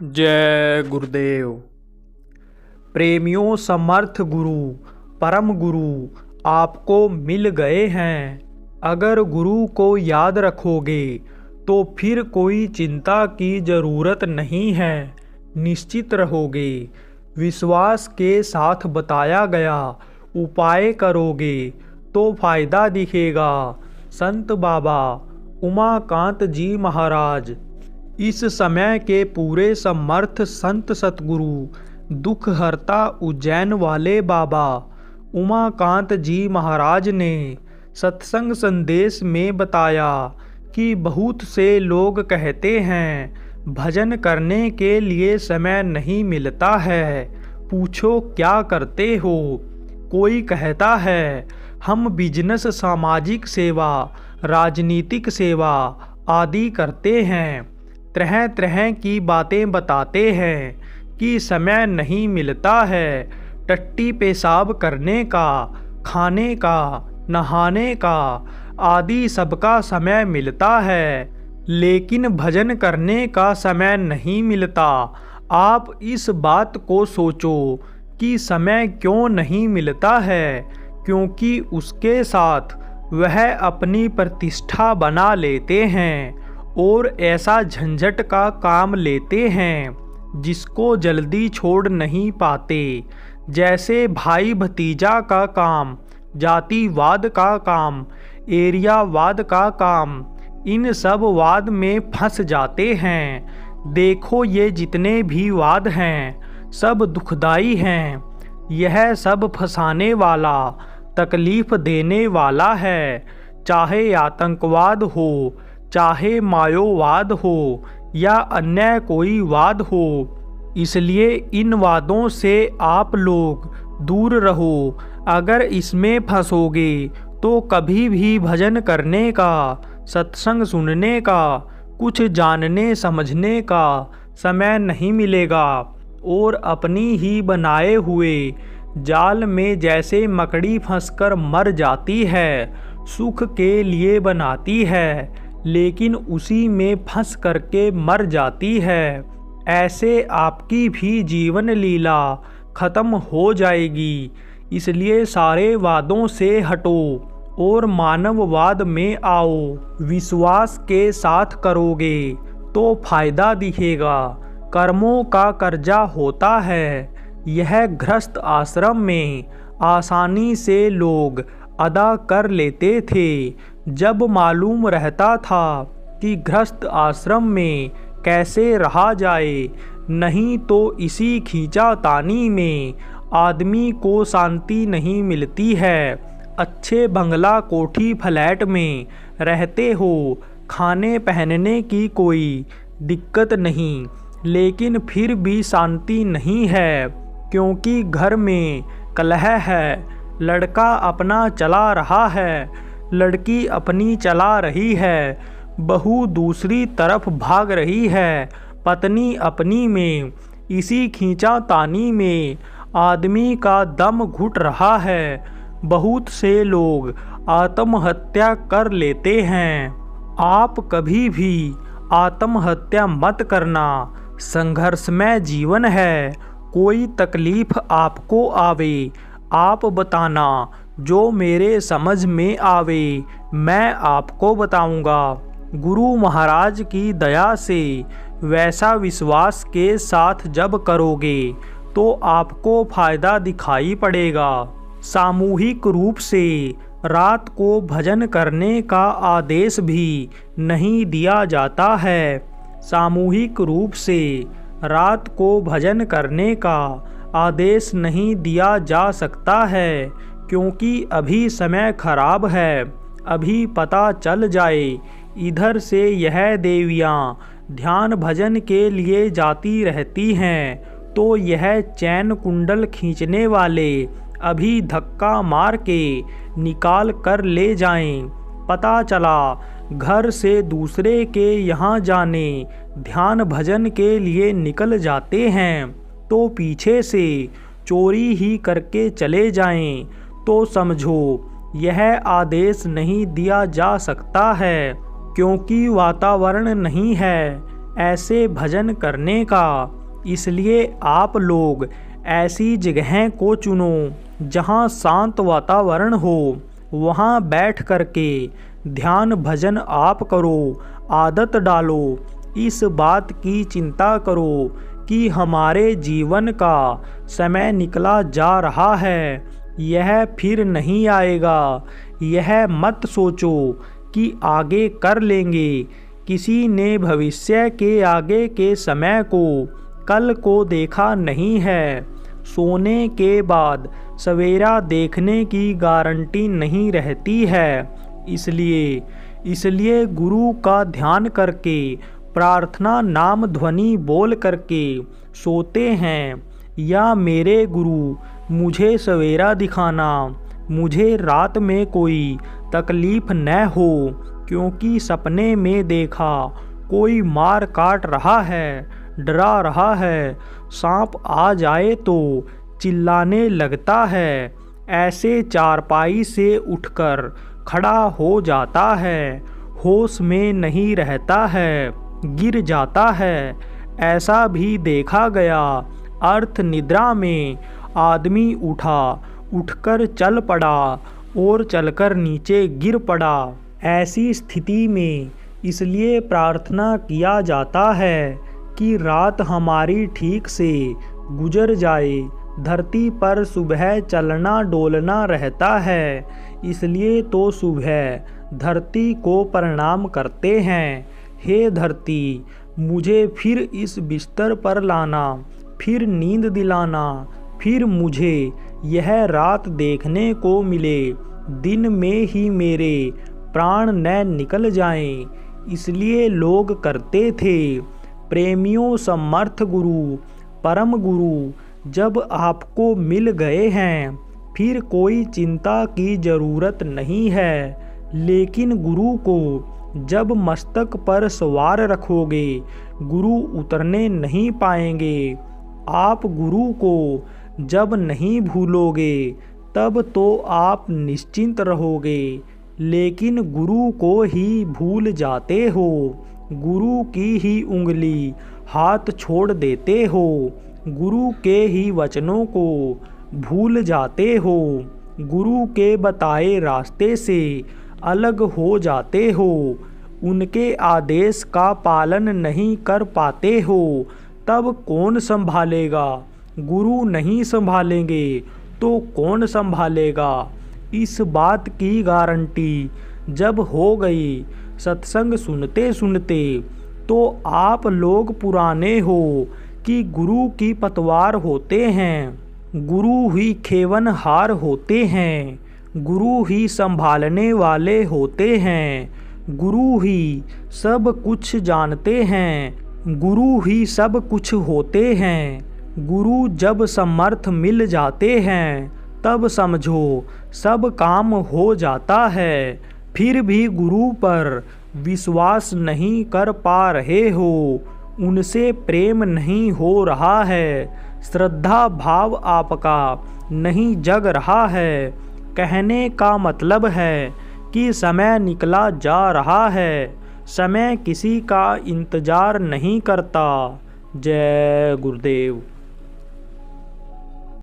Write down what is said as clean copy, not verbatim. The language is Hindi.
जय गुरुदेव। प्रेमियों, समर्थ गुरु परम गुरु आपको मिल गए हैं। अगर गुरु को याद रखोगे तो फिर कोई चिंता की ज़रूरत नहीं है, निश्चित रहोगे। विश्वास के साथ बताया गया उपाय करोगे तो फायदा दिखेगा। संत बाबा उमाकांत जी महाराज इस समय के पूरे समर्थ संत सतगुरु दुख हरता उज्जैन वाले बाबा उमाकांत जी महाराज ने सत्संग संदेश में बताया कि बहुत से लोग कहते हैं भजन करने के लिए समय नहीं मिलता है, पूछो क्या करते हो। कोई कहता है हम बिजनेस, सामाजिक सेवा, राजनीतिक सेवा आदि करते हैं। तरह तरह की बातें बताते हैं कि समय नहीं मिलता है। टट्टी पेशाब करने का, खाने का, नहाने का आदि सबका समय मिलता है, लेकिन भजन करने का समय नहीं मिलता। आप इस बात को सोचो कि समय क्यों नहीं मिलता है, क्योंकि उसके साथ वह अपनी प्रतिष्ठा बना लेते हैं और ऐसा झंझट का काम लेते हैं जिसको जल्दी छोड़ नहीं पाते। जैसे भाई भतीजा का काम, जातिवाद का काम, एरियावाद का काम, इन सब वाद में फंस जाते हैं। देखो ये जितने भी वाद हैं सब दुखदाई हैं। यह सब फंसाने वाला, तकलीफ देने वाला है। चाहे आतंकवाद हो, चाहे मायोवाद हो या अन्य कोई वाद हो। इसलिए इन वादों से आप लोग दूर रहो। अगर इसमें फंसोगे तो कभी भी भजन करने का, सत्संग सुनने का, कुछ जानने समझने का समय नहीं मिलेगा और अपनी ही बनाए हुए जाल में जैसे मकड़ी फंसकर मर जाती है, सुख के लिए बनाती है लेकिन उसी में फंस करके मर जाती है, ऐसे आपकी भी जीवन लीला खत्म हो जाएगी। इसलिए सारे वादों से हटो और मानववाद में आओ। विश्वास के साथ करोगे तो फायदा दिखेगा। कर्मों का कर्जा होता है, यह गृहस्थ आश्रम में आसानी से लोग अदा कर लेते थे जब मालूम रहता था कि गृहस्थ आश्रम में कैसे रहा जाए। नहीं तो इसी खींचातानी में आदमी को शांति नहीं मिलती है। अच्छे बंगला, कोठी, फ्लैट में रहते हो, खाने पहनने की कोई दिक्कत नहीं, लेकिन फिर भी शांति नहीं है, क्योंकि घर में कलह है। लड़का अपना चला रहा है, लड़की अपनी चला रही है, बहू दूसरी तरफ भाग रही है, पत्नी अपनी में। इसी खींचातानी में आदमी का दम घुट रहा है। बहुत से लोग आत्महत्या कर लेते हैं। आप कभी भी आत्महत्या मत करना। संघर्षमय जीवन है। कोई तकलीफ आपको आवे, आप बताना, जो मेरे समझ में आवे मैं आपको बताऊंगा। गुरु महाराज की दया से वैसा विश्वास के साथ जब करोगे तो आपको फायदा दिखाई पड़ेगा। सामूहिक रूप से रात को भजन करने का आदेश भी नहीं दिया जाता है। सामूहिक रूप से रात को भजन करने का आदेश नहीं दिया जा सकता है, क्योंकि अभी समय खराब है। अभी पता चल जाए इधर से यह देवियाँ ध्यान भजन के लिए जाती रहती हैं तो यह चैन कुंडल खींचने वाले अभी धक्का मार के निकाल कर ले जाएं। पता चला घर से दूसरे के यहाँ जाने, ध्यान भजन के लिए निकल जाते हैं तो पीछे से चोरी ही करके चले जाएं, तो समझो यह आदेश नहीं दिया जा सकता है, क्योंकि वातावरण नहीं है। ऐसे भजन करने का। इसलिए आप लोग ऐसी जगह को चुनो जहाँ शांत वातावरण हो। वहाँ बैठ करके ध्यान भजन आप करो। आदत डालो, इस बात की चिंता करो कि हमारे जीवन का समय निकला जा रहा है, यह फिर नहीं आएगा। यह मत सोचो कि आगे कर लेंगे। किसी ने भविष्य के आगे के समय को, कल को देखा नहीं है। सोने के बाद सवेरा देखने की गारंटी नहीं रहती है। इसलिए गुरु का ध्यान करके, प्रार्थना नाम ध्वनि बोल करके सोते हैं, या मेरे गुरु मुझे सवेरा दिखाना, मुझे रात में कोई तकलीफ न हो, क्योंकि सपने में देखा कोई मार काट रहा है, डरा रहा है, सांप आ जाए तो चिल्लाने लगता है, ऐसे चारपाई से उठकर खड़ा हो जाता है, होश में नहीं रहता है, गिर जाता है। ऐसा भी देखा गया। अर्थ निद्रा में आदमी उठकर चल पड़ा और चलकर नीचे गिर पड़ा। ऐसी स्थिति में इसलिए प्रार्थना किया जाता है कि रात हमारी ठीक से गुजर जाए। धरती पर सुबह चलना डोलना रहता है, इसलिए तो सुबह धरती को प्रणाम करते हैं। हे धरती, मुझे फिर इस बिस्तर पर लाना, फिर नींद दिलाना, फिर मुझे यह रात देखने को मिले, दिन में ही मेरे प्राण न निकल जाएं। इसलिए लोग करते थे। प्रेमियों, समर्थ गुरु, परम गुरु जब आपको मिल गए हैं, फिर कोई चिंता की ज़रूरत नहीं है। लेकिन गुरु को जब मस्तक पर सवार रखोगे, गुरु उतरने नहीं पाएंगे। आप गुरु को जब नहीं भूलोगे, तब तो आप निश्चिंत रहोगे। लेकिन गुरु को ही भूल जाते हो, गुरु की ही उंगली हाथ छोड़ देते हो, गुरु के ही वचनों को भूल जाते हो, गुरु के बताए रास्ते से अलग हो जाते हो, उनके आदेश का पालन नहीं कर पाते हो, तब कौन संभालेगा? गुरु नहीं संभालेंगे तो कौन संभालेगा? इस बात की गारंटी जब हो गई सत्संग सुनते सुनते, तो आप लोग पुराने हो कि गुरु की पतवार होते हैं, गुरु ही खेवनहार होते हैं, गुरु ही संभालने वाले होते हैं, गुरु ही सब कुछ जानते हैं, गुरु ही सब कुछ होते हैं। गुरु जब समर्थ मिल जाते हैं, तब समझो सब काम हो जाता है। फिर भी गुरु पर विश्वास नहीं कर पा रहे हो, उनसे प्रेम नहीं हो रहा है, श्रद्धा भाव आपका नहीं जग रहा है। कहने का मतलब है कि समय निकला जा रहा है, समय किसी का इंतजार नहीं करता। जय गुरुदेव।